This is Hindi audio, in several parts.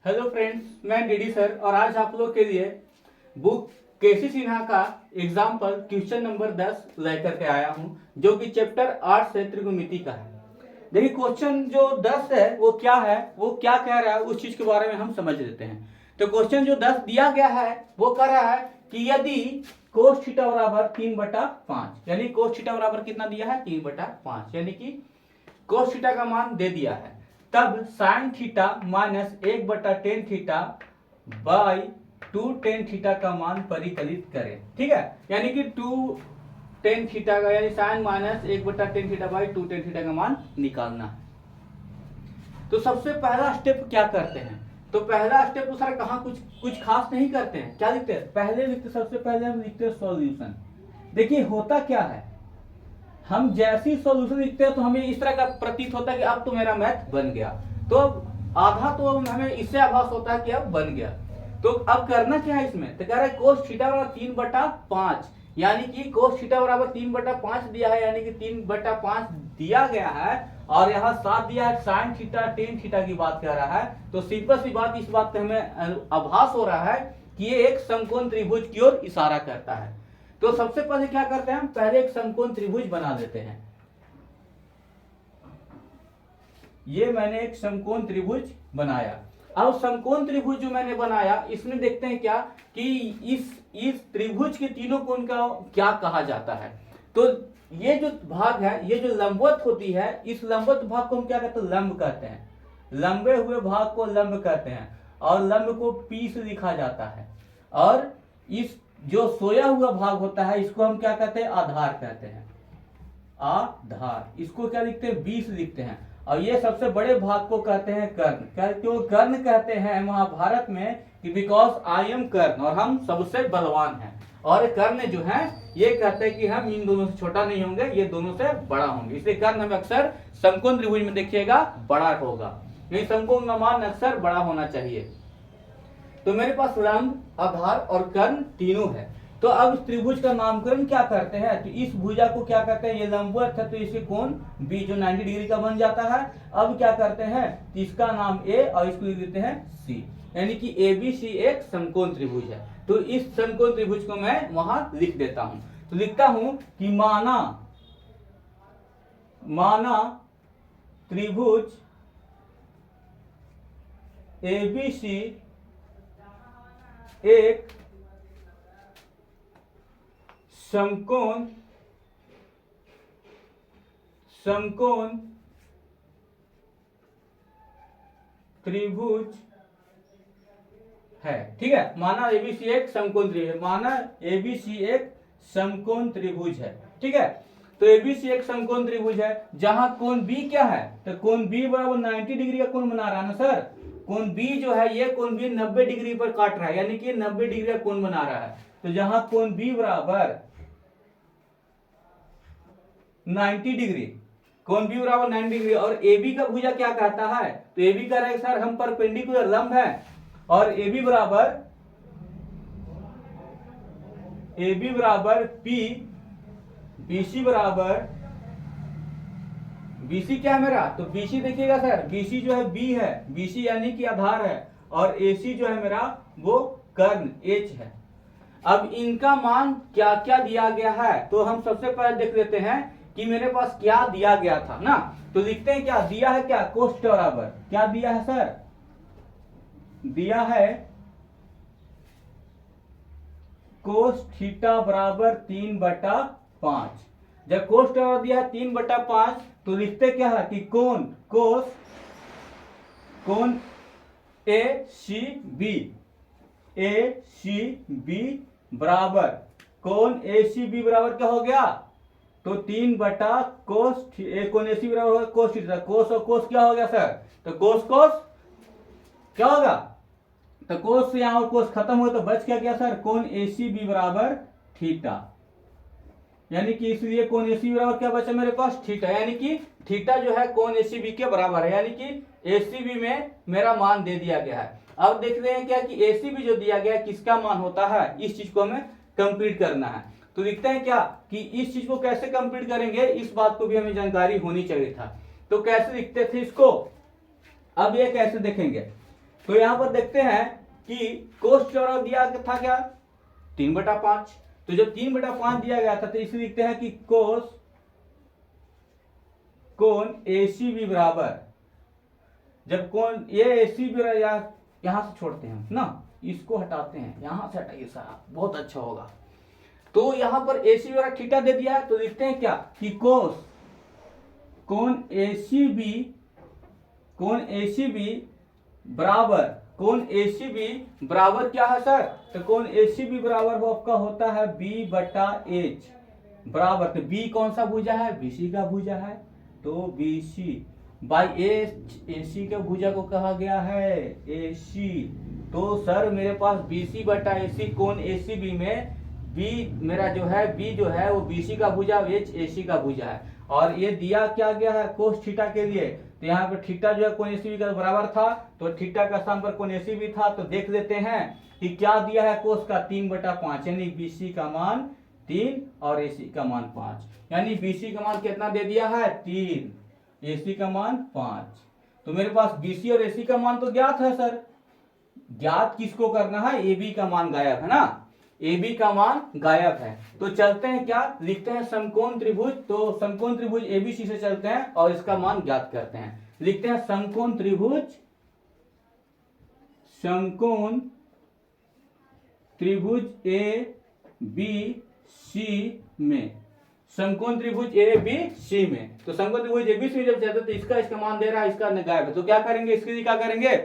हेलो फ्रेंड्स, मैं डीडी सर और आज आप लोग के लिए बुक केसी सिन्हा का एग्जाम्पल क्वेश्चन नंबर 10 लेकर के आया हूं, जो कि चैप्टर 8 से त्रिकोणमिति का है। देखिए क्वेश्चन जो 10 है वो क्या है, वो क्या कह रहा है, उस चीज के बारे में हम समझ लेते हैं। तो क्वेश्चन जो 10 दिया गया है वो कह रहा है कि यदि कोस थीटा बराबर 3/5, यानी कोस थीटा बराबर कितना दिया है 3/5, यानी कि कोस थीटा का मान दे दिया है, तब sine theta minus 1/tan theta by 2tan theta का मान परिकलित करें। ठीक है, यानी कि 2tan थीटा का यानी sine minus 1/tan theta by 2tan theta का मान निकालना है। तो सबसे पहला स्टेप क्या करते हैं? तो पहला स्टेप तो सर कहाँ कुछ खास नहीं करते हैं। क्या लिखते हैं? पहले लिखते, सबसे पहले हम लिखते हैं सॉल्यूशन। देखिए होता क्या है, हम जैसी सॉल्यूशन लिखते हैं तो हमें इस तरह का प्रतीत होता है कि अब तो मेरा मैथ बन गया। तो अब आधा तो हमें इससे आभास होता है कि अब बन गया। तो अब करना क्या है इसमें? तो कह रहा है कोस थीटा बराबर 3/5, यानी कि कोस थीटा बराबर 3/5 दिया है, यानी कि 3/5 दिया गया है और यहाँ 7 दिया है। साइन थीटा टेन थीटा की बात कर रहा है, तो सिंपल सी बात, इस बात का हमें आभास हो रहा है कि ये एक समकोण त्रिभुज की ओर इशारा करता है। तो सबसे पहले क्या करते हैं, हम पहले एक समकोण त्रिभुज बना देते हैं। ये मैंने एक समकोण त्रिभुज बनाया। अब समकोण त्रिभुज जो मैंने बनाया, इसमें देखते हैं क्या कि इस त्रिभुज के तीनों कोण का क्या कहा जाता है। तो ये जो भाग है, ये जो लंबवत होती है, इस लंबवत भाग को हम क्या कहते हैं? लंब कहते हैं। लंबे हुए भाग को लंब कहते हैं और लंब को पी से लिखा जाता है। और इस जो सोया हुआ भाग होता है, इसको हम क्या कहते हैं? आधार कहते हैं। आधार, इसको क्या लिखते हैं? बी से लिखते हैं। और ये सबसे बड़े भाग को कहते हैं कर्ण। क्यों कर्ण कहते हैं महाभारत में? कि बिकॉज आई एम कर्ण, और हम सबसे बलवान हैं। और कर्ण जो है ये कहते हैं कि हम इन दोनों से छोटा नहीं होंगे, ये दोनों से बड़ा होंगे। इसलिए कर्ण हमें अक्सर समकोण त्रिभुज में देखिएगा बड़ा होगा, ये समकोण का मान अक्सर बड़ा होना चाहिए। तो मेरे पास लंब, आधार और कर्ण तीनों है। तो अब इस त्रिभुज का नामकरण क्या करते हैं? तो इस भुजा को क्या करते हैं? ये लंबवत है तो इसके कोण बी जो 90 डिग्री का बन जाता है। अब क्या करते हैं? इसका नाम ए और इसको लिख देते हैं सी, यानी कि ए बी सी एक समकोण त्रिभुज है। तो इस समकोण त्रिभुज को मैं वहां लिख देता हूं। तो लिखता हूं कि माना त्रिभुज ए बी सी एक समकोण त्रिभुज है। ठीक है, माना एबीसी एक समकोण त्रिभुज है। माना एबीसी एक समकोण त्रिभुज है। ठीक है, तो एबीसी एक समकोण त्रिभुज है जहां कोण बी क्या है? तो कोण बी बराबर 90 डिग्री का कोण बना रहा है ना सर। कोण बी जो है, ये कोण बी 90 डिग्री पर काट रहा है, यानी कि 90 डिग्री का कोण बना रहा है। तो जहां कोण बी बराबर 90 डिग्री, कोण बी बराबर 90 डिग्री, और ए बी का भुजा क्या कहता है? तो ए बी कह रहा है सर हम परपेंडिकुलर लंब है, और ए बी बराबर पी, बीसी बराबर बीसी क्या है मेरा? तो बीसी देखिएगा सर, बीसी जो है बी है, बीसी यानी कि आधार है, और एसी जो है मेरा वो कर्ण एच है। अब इनका मान क्या क्या दिया गया है, तो हम सबसे पहले देख लेते हैं कि मेरे पास क्या दिया गया था ना। तो लिखते हैं क्या दिया है, क्या कोस थीटा बराबर क्या दिया है सर? दिया है कोस थीटा बराबर 3/5। जब कोस थीटा दिया है 3/5, तो लिखते क्या है कि कोण ए सी बी बराबर कोण ए सी बी बराबर क्या हो गया? तो 3/कोस, कोण ए सी बराबर होगा कोस थीटा। कोस और कोस क्या हो गया सर? तो कोस क्या होगा? तो कोस से यहां और कोस खत्म हो तो बच क्या गया सर? कोण ए सी बी बराबर थीटा, यानी कि इसलिए कोण ए सी बी बराबर क्या बचा मेरे पास? थीटा, यानी कि थीटा जो है कोण ए सी बी के बराबर है, यानी कि ए सी बी में मेरा मान दे दिया गया है। अब देख रहे हैं क्या कि ए सी बी जो दिया गया है किसका मान होता है, इस चीज को हमें कंप्लीट करना है। तो लिखते हैं क्या कि इस चीज को कैसे कंप्लीट करेंगे, इस बात को भी हमें जानकारी होनी चाहिए था। तो कैसे लिखते थे इसको? अब ये कैसे देखेंगे तो यहां पर देखते हैं कि कोस चौड़ा दिया था क्या 3/5। तो जब 3/5 दिया गया था तो इसे लिखते हैं कि कोण एसीबी बराबर, जब कोण ये एसीबी यहां से छोड़ते हैं ना, इसको हटाते हैं, यहां से हटाइए साहब, बहुत अच्छा होगा। तो यहां पर एसी बराबर थीटा दे दिया है, तो लिखते हैं क्या कि कोण एसीबी बराबर क्या है सर, तो कोण एसीबी बराबर वो आपका होता है B/H बराबर, तो बी कौन सा भुजा है, बीसी का भुजा है, तो बीसी बाई एसी के भुजा को कहा गया है एसी। तो सर मेरे पास BC/AC कोण एसीबी में बी मेरा जो है बी जो है वो बीसी का भुजा, एच एसी का भुजा है, और ये दिया क्या गया है कोस थीटा के लिए, तो यहाँ पर थीटा जो है कोण एसीबी का बराबर था, तो थीटा का स्थान पर कोण एसीबी था, तो देख लेते हैं कि क्या दिया है कोस का 3/5, यानी बीसी का मान 3 और एसी का मान 5, यानी बीसी का मान कितना दे दिया है 3, एसी का मान 5। तो मेरे पास बीसी और एसी का मान तो ज्ञात है सर, ज्ञात किसको करना है, ए बी का मान गायब है ना, ए बी का मान गायब है। तो चलते हैं क्या लिखते हैं समकोण त्रिभुज, तो समकोण त्रिभुज एबीसी से चलते हैं और इसका मान ज्ञात करते हैं। लिखते हैं समकोण त्रिभुज ए बी सी में, समकोण त्रिभुज ए बी सी में, तो समकोण त्रिभुज ए बी सी जब चलते तो इसका मान दे रहा है, इसका गायब है, तो क्या करेंगे, इसके लिए क्या करेंगे,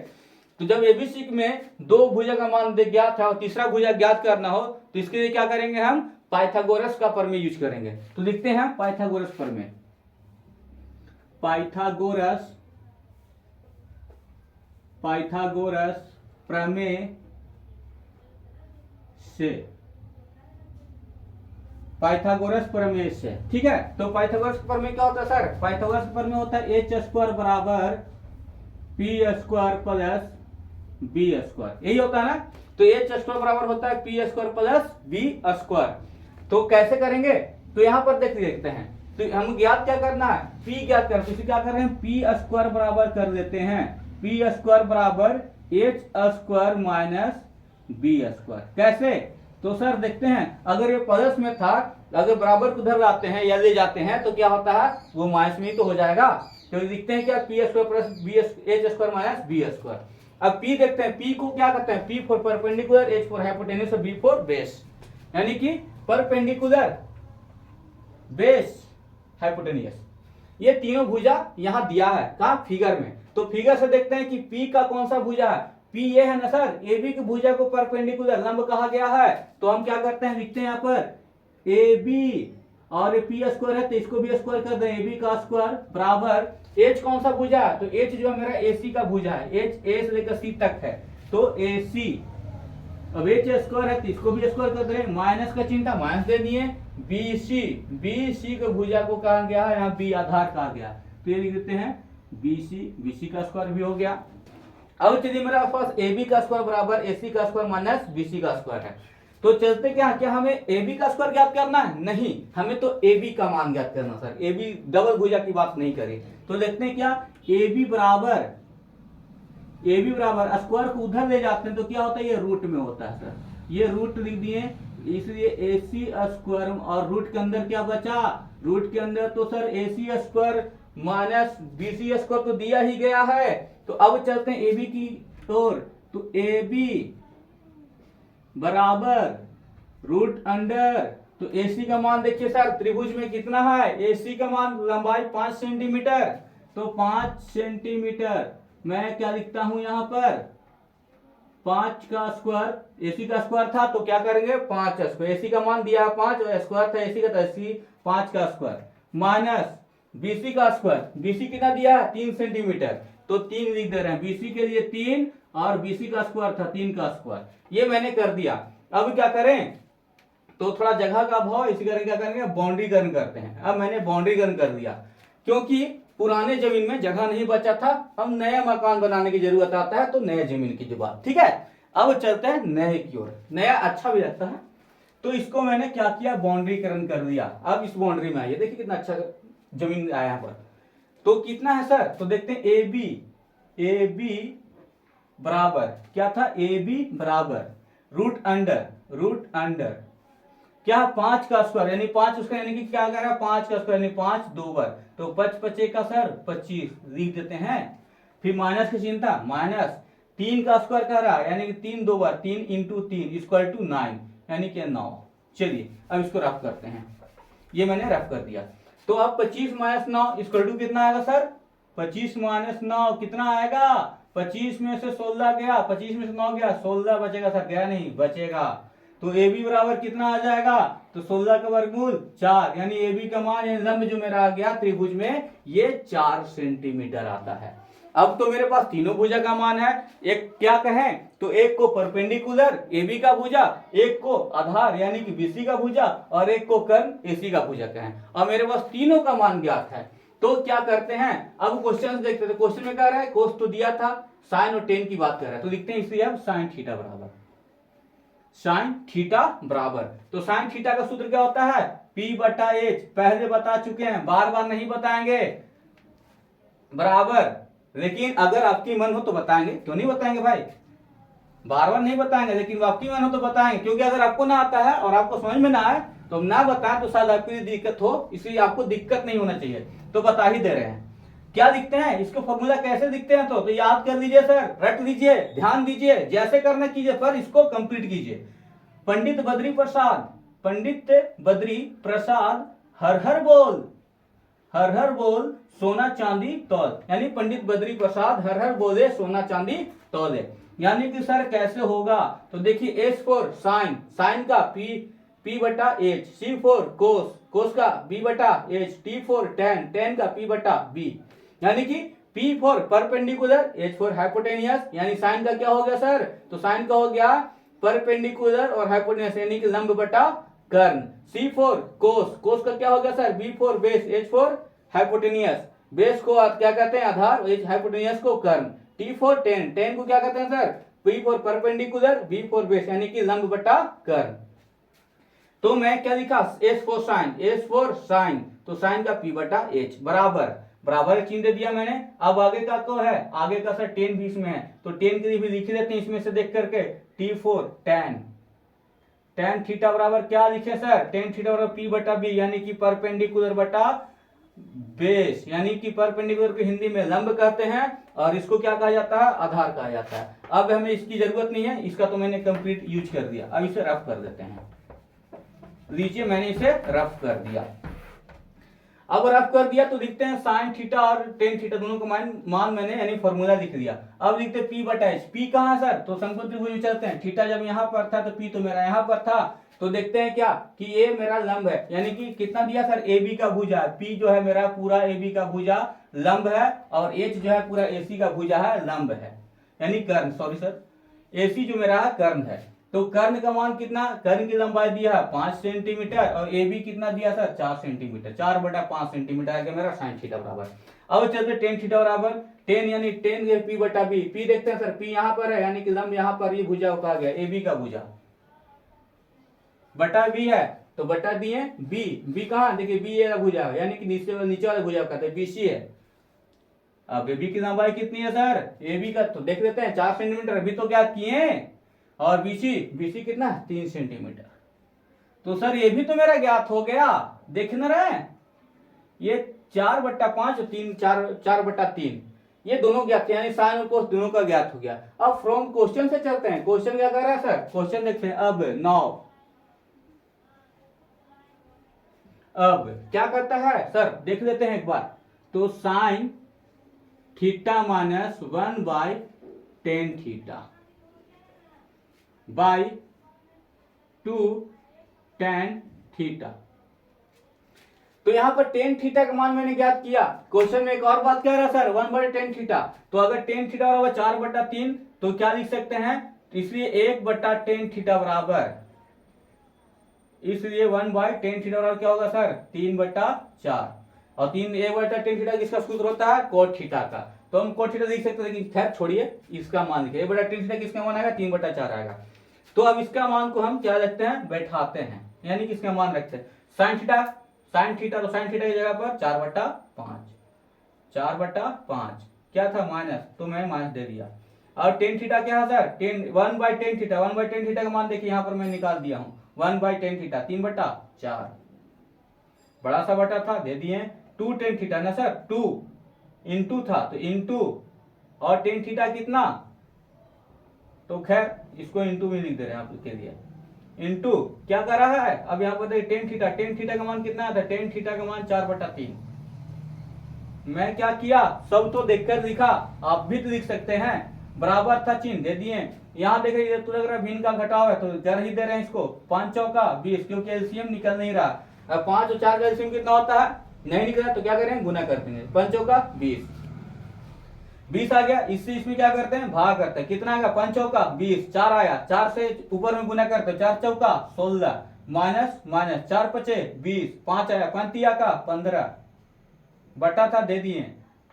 तो जब एबीसी में दो भुजा का मान ज्ञात है और तीसरा भुजा ज्ञात करना हो, तो इसके लिए क्या करेंगे, हम पाइथागोरस का प्रमेय यूज करेंगे। तो लिखते हैं पाइथागोरस प्रमेय, पाइथागोरस प्रमेय से, पाइथागोरस प्रमेय से, ठीक है। तो पाइथागोरस प्रमेय क्या होता है सर, पाइथागोरस प्रमेय होता है h² बराबर p² प्लस b², यही होता है ना। तो h² बराबर होता है p² प्लस b²। तो कैसे करेंगे, तो यहां पर देखते हैं, तो हम ज्ञात क्या करना है, p ज्ञात करना, तो इसे क्या कर रहे हैं p² बराबर कर देते हैं, p² बराबर h² माइनस b²। कैसे, तो सर देखते हैं अगर ये प्लस में था, अगर बराबर को उधर लाते हैं या ले जाते हैं तो क्या होता है, वो माइनस में ही तो हो जाएगा। तो लिखते हैं क्या p² plus h² minus b²। अब p देखते हैं, p को क्या करते हैं, p for perpendicular, h for hypotenuse और b फॉर बेस, यानी कि परपेंडिकुलर, बेस, हाइपोटेन्यूज, ये तीनों भुजा यहां दिया है कहां, फिगर में। तो फिगर से देखते हैं कि p का कौन सा भुजा है, p ये है ना सर, ए बी की भुजा को परपेंडिकुलर लंब कहा गया है, तो हम क्या करते हैं, लिखते हैं यहाँ पर ए बी और p² है तो इसको भी स्क्वायर कर दें, ए बी का स्क्वायर बराबर h कौन सा भुजा है, तो h जो है मेरा AC का भुजा है, h a से लेकर c तक है, तो AC, अब h² है तो इसको भी स्क्वायर कर दें, माइनस का चिंता माइनस दे दिए, BC के भुजा को कहा गया है, यहाँ B आधार कहा गया, तो ये लिख देते हैं BC का स्क्वायर भी हो गया। अब चलिए मेरे पास AB का स्क्वायर बराबर AC का स्क्वायर माइनस BC का स्क्वायर है, तो चलते क्या हमें AB का स्क्वायर ज्ञात करना है, नहीं, हमें तो AB का मान ज्ञात करना सर, AB डबल भुजा की बात नहीं करी। तो देखते हैं क्या AB बराबर स्क्वायर को उधर ले जाते हैं तो क्या होता है, ये रूट में होता है सर, ये रूट लिख दिए, इसलिए AC² और रूट के अंदर क्या बचा, रूट के अंदर तो सर AC² माइनस BC² तो दिया ही गया है। तो अब चलते हैं AB की ओर, तो AB बराबर रूट अंडर, तो AC का मान देखिए सर, त्रिभुज में कितना है, AC का मान लंबाई 5 सेंटीमीटर, तो 5 सेंटीमीटर मैं क्या लिखता हूं यहां पर 5 का स्क्वायर, AC का स्क्वायर था तो क्या करेंगे 5 स्क्वायर, AC का मान दिया 5 और स्क्वायर था AC का, तो AC 5 का स्क्वायर माइनस BC का स्क्वायर, BC कितना दिया है 3 सेंटीमीटर, तो 3 लिख दे रहे हैं, BC के लिए 3 और BC का स्क्वायर था 3 का स्क्वायर, ये मैंने कर दिया। अब क्या करें, तो थोड़ा जगह का अभाव, इसी कारण क्या करेंगे बाउंड्रीकरण करते हैं। अब मैंने बाउंड्रीकरण कर दिया क्योंकि पुराने जमीन में जगह नहीं बचा था, हम नया मकान बनाने की जरूरत आता है, तो नया जमीन की जो बात, ठीक है। अब चलते हैं नए की ओर, नया अच्छा भी लगता है, तो इसको मैंने क्या किया बाउंड्रीकरण कर दिया। अब इस बाउंड्री में आइए, देखिए कितना अच्छा जमीन आया यहाँ पर, तो कितना है सर, तो देखते हैं ए बी बराबर क्या था, ए बी बराबर रूट अंडर क्या 5 का स्क्वायर यानी 5 उसका यानी कि क्या कर रहा है 5 का स्क्वायर यानी 5 दो बार तो 5 पचे का सर 25 लिख देते हैं। फिर माइनस की चिंता माइनस 3 का स्क्वायर कर रहा है यानी कि 3 दो बार 3 इंटू 3 इक्वल टू 9 यानी कि 9। चलिए अब इसको रफ करते हैं, ये मैंने रफ कर दिया। तो अब 25 माइनस 9 इक्वल टू कितना आएगा सर, 25 माइनस 9 कितना आएगा, 25 में से 16 गया, 25 में से 9 गया, 16 बचेगा सर, गया नहीं बचेगा। तो ए बी बराबर कितना आ जाएगा, तो 16 का वर्गमूल 4 यानी ए बी का मान लंब जो मेरा आ गया त्रिभुज में ये 4 सेंटीमीटर आता है। अब तो मेरे पास तीनों भुजा का मान है, एक क्या कहें तो एक को परपेंडिकुलर ए बी का भुजा, एक को आधार यानी कि बीसी का भुजा और एक को कर्ण एसी का भुजा कहें। अब मेरे पास तीनों का मान ज्ञात है तो क्या करते हैं, अब क्वेश्चन देखते हैं। क्वेश्चन में क्या रहा है, कोस तो दिया था, साइन और टेन की बात कर रहा है तो लिखते हैं इसलिए अब साइन थीटा बराबर साइन थीटा बराबर। तो साइन थीटा का सूत्र क्या होता है, P बटा एच, पहले बता चुके हैं बार बार नहीं बताएंगे बराबर। लेकिन अगर आपकी मन हो तो बताएंगे, क्यों नहीं बताएंगे भाई, बार बार नहीं बताएंगे लेकिन आपकी मन हो तो बताएंगे, क्योंकि अगर आपको ना आता है और आपको समझ में ना आए तो ना बताएं तो शायद आपके लिए दिक्कत हो, इसलिए आपको दिक्कत नहीं होना चाहिए तो बता ही दे रहे हैं। क्या दिखते हैं इसको फॉर्मूला कैसे दिखते हैं तो याद कर लीजिए सर, रट लीजिए, ध्यान दीजिए, जैसे करना कीजिए पर इसको कंप्लीट कीजिए। पंडित बद्री प्रसाद हर हर बोल सोना चांदी तौल, यानी पंडित बद्री प्रसाद हर बोले सोना चांदी तौले। यानी कि सर कैसे होगा तो देखिए, एस फॉर साइन का पी बटा एच, सी फॉर कोस का बी बटा एच, टी फॉर टेन का पी बटा बी, यानी कि P for perpendicular, H for hypotenuse, यानी साइन का क्या हो गया सर, तो साइन का हो गया परपेंडिकुलर और हाइपोटेनियस यानी कि लंब बटा कर्ण। C फॉर कोस का क्या हो गया sir, B for base, H for hypotenuse, base को क्या कहते हैं आधार, H हाइपोटेनियस को कर्ण। T फॉर टेन को क्या कहते हैं sir, P for perpendicular, B for base यानी कि लंब बटा कर्ण। तो मैं क्या लिखा, S फॉर साइन, तो साइन का P बटा H बराबर चिन्ह दे दिया मैंने। अब आगे का को है, आगे का सर टेन भी इसमें है तो टेन के लिए भी लिख देते हैं इसमें से देख करके, टी फोर टेन थीटा बराबर क्या लिखे सर, टेन थीटा बराबर पी बटा बी यानी कि परपेंडिकुलर बटा बेस, यानी कि परपेंडिकुलर को हिंदी में लंब कहते हैं और इसको क्या कहा जाता है, आधार कहा जाता है। अब हमें इसकी जरूरत नहीं है, इसका तो मैंने कंप्लीट यूज कर दिया। अब इसे रफ कर देते हैं, लीजिए मैंने इसे रफ कर दिया। अब रफ कर दिया तो लिखते हैं साइन थीटा और टेन थीटा दोनों का मान मैंने यानी फॉर्मूला लिख दिया। अब लिखते हैं P बटा एच, पी कहां सर, तो समकोण त्रिभुज में चलते हैं, थीटा जब यहां पर था तो P तो मेरा यहां पर था, तो देखते हैं क्या कि ये मेरा लंब है, यानी कि कितना दिया सर, ए बी का भुजा, P जो है मेरा पूरा ए बी का भुजा लंब है और H जो है पूरा AC का भुजा है लंब है, यानी कर्ण, सॉरी सर AC जो मेरा है कर्ण है। तो कर्ण का मान कितना, कर्ण की लंबाई दिया है 5 सेंटीमीटर और ए बी कितना दिया सर 4 सेंटीमीटर, 4 बटा 5 सेंटीमीटर आ गया मेरा साइन थीटा बराबर। अब चलते टेन थीटा बराबर टेन यानी टेन पी बटा बी, पी देखते हैं सर, पी यहाँ पर है यानी कि लंब यहाँ पर ये भुजा कहा गया ए बी का भुजा बटा बी है तो बटा दिए बी कहाँ देखिए बी ये भुजा है यानी कि नीचे वाले भुजा कहते हैं बीसी है। अब ए बी की लंबाई कितनी है सर, ए बी का तो देख लेते हैं 4 सेंटीमीटर अभी तो क्या किए, और बीसी कितना 3 सेंटीमीटर। तो सर ये भी तो मेरा ज्ञात हो गया, देख न रहे ये 4 बट्टा 5 3 4 बट्टा 3 ये दोनों ज्ञात यानी साइन और कोस दोनों का ज्ञात हो गया। अब फ्रॉम क्वेश्चन से चलते हैं, क्वेश्चन क्या कर रहा है सर, क्वेश्चन देखते हैं। अब क्या करता है सर देख लेते हैं एक बार, तो sine theta minus 1 by tan theta by 2 tan theta. तो यहां पर टेन थीटा का मान मैंने ज्ञात किया। क्वेश्चन में एक और बात कह रहा है सर 1 बटे टेन थीटा, तो अगर टेन थीटा बराबर 4 बटा 3 तो क्या लिख सकते हैं, इसलिए 1 बटा टेन थीटा बराबर, इसलिए 1 बाई टेन थीटा बराबर क्या होगा सर 3 बटा 4 और 1 बटा टेन थीटा किसका सूत्र होता है कोट थीटा का, तो हम कोट थीटा लिख सकते हैं, लेकिन खैर छोड़िए इसका मान लिखिए 1 बटा टेन थीटा किसका मान आएगा 3 बटा 4 आएगा। तो अब इसका मान को हम क्या रखते हैं बैठाते हैं, यानी कि इसका मान रखते हैं साइन थीटा तो साइन थीटा की जगह पर 4 बटा 5 क्या था माइनस, तो मैं माइनस दे दिया। और टेन थीटा क्या है सर, 1/10 थीटा, 1/10 थीटा का मान देखिए यहाँ पर मैं निकाल दिया हूँ, 1/10 थीटा 3/4, बड़ा सा बटा था दे दिए, 2 टेन थीटा ना सर, 2 इंटू था तो इंटू, और टेन थीटा कितना, तो खैर इसको इंटू में लिख दे रहे हैं आपके लिए, इंटू क्या कर रहा है, अब यहाँ पर देखिए टेन थीटा का मान कितना था, टेन थीटा का मान 4/3। मैं क्या किया, सब तो देखकर लिखा, आप भी तो लिख सकते हैं, बराबर था चिन्ह दे दिए, यहाँ देखिए तो लग रहा है भिन्न का घटाव है तो जड़ ही दे रहे हैं इसको, 5 चौका 20, क्योंकि एलसीएम निकल नहीं रहा। अब 5 और 4 का एलसीएम कितना होता है, नहीं निकल रहा तो क्या करें, गुना कर देंगे, 5 चौका 20 आ गया, इससे इसमें क्या करते हैं, भाग करते हैं, कितना आएगा, 5 चौका 20, 4 आया, 4 से ऊपर में गुना करते हैं, 4 चौका 16, माइनस माइनस 4 पचे 20, 5 आया, 5 तिया का 15, बटा था दे दिए,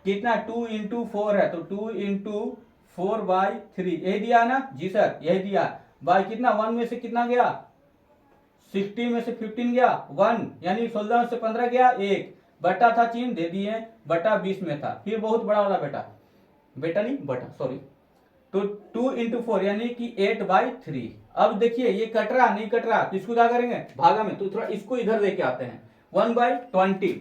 कितना 2 इंटू 4 है तो 2 इंटू 4/3, यही दिया ना जी सर, यही दिया, बाई कितना 1 में से कितना गया, 60 में से 15 गया 1, यानी 16 में से 15 गया 1, बटा था चिन्ह दे दिए, बटा 20 में था, फिर बहुत बड़ा वाला बेटा नहीं बटा सॉरी, तो 2 इंटू 4 यानी कि 8/3। अब देखिए ये कट रहा नहीं कट रहा, तो इसको क्या करेंगे भागा में, तो थोड़ा इसको इधर लेके आते हैं, 1/20,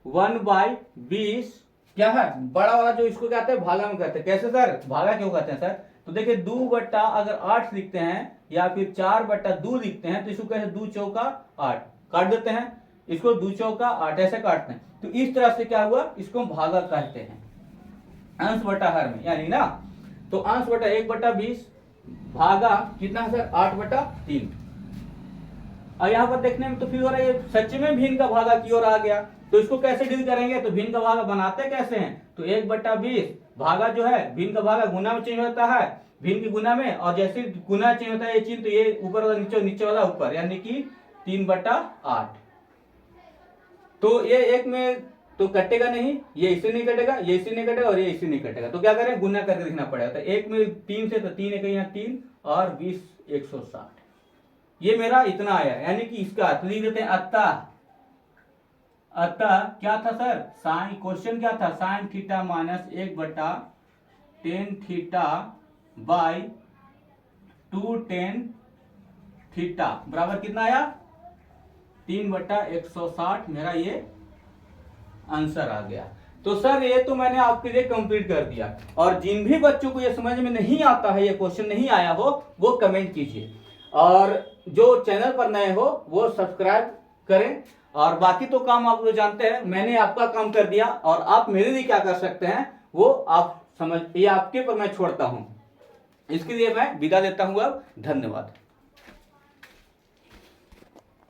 1/20 क्या है, बड़ा वाला जो इसको कहते हैं भागा में कहते हैं, कैसे सर, भागा क्यों कहते हैं सर, तो देखिए 2 बट्टा अगर 8 लिखते हैं या फिर 4/2 लिखते हैं तो इसको कहते हैं 2 चौका 8, काट देते हैं इसको, 2 चौका 8 ऐसे काटते हैं, तो इस तरह से क्या हुआ, इसको भागा कहते हैं, अंश बटा हर में, यानी ना, तो अंश बटा 1/20 भागा कितना है सर, 8/3। और यहाँ पर देखने में तो फिर हो रहा है सच में भिन्न का भागा की ओर आ गया, तो इसको कैसे डील करेंगे, तो भिन्न का भागा बनाते कैसे हैं, तो 1/20 भागा जो है भिन्न का भागा गुना में चेंज होता है, भिन्न की गुना में, और जैसे गुना चेंज होता है ये चिन्ह, तो ये ऊपर वाला नीचे, नीचे वाला ऊपर, यानी कि 3/8। तो ये एक में तो कटेगा नहीं, ये इससे नहीं कटेगा, ये इससे नहीं कटेगा, और ये इससे नहीं कटेगा, तो क्या करें, गुना करके लिखना पड़ेगा, तो एक में 3 से, तो 3 एक यहाँ 3 और 20 160, ये मेरा इतना आया, यानी कि इसका तो लिख देते हैं अतः क्या था सर, साइन, क्वेश्चन क्या था, sine theta minus 1/10 theta by 2 tan theta बराबर कितना आया, 3/160, मेरा ये आंसर आ गया। तो सर ये तो मैंने आपके लिए कंप्लीट कर दिया, और जिन भी बच्चों को ये समझ में नहीं आता है, ये क्वेश्चन नहीं आया हो, वो कमेंट कीजिए, और जो चैनल पर नए हो वो सब्सक्राइब करें, और बाकी तो काम आप लोग जानते हैं, मैंने आपका काम कर दिया, और आप मेरे लिए क्या कर सकते हैं वो आप समझ, ये आपके पर मैं छोड़ता हूं, इसके लिए मैं विदा देता हूं, अब धन्यवाद।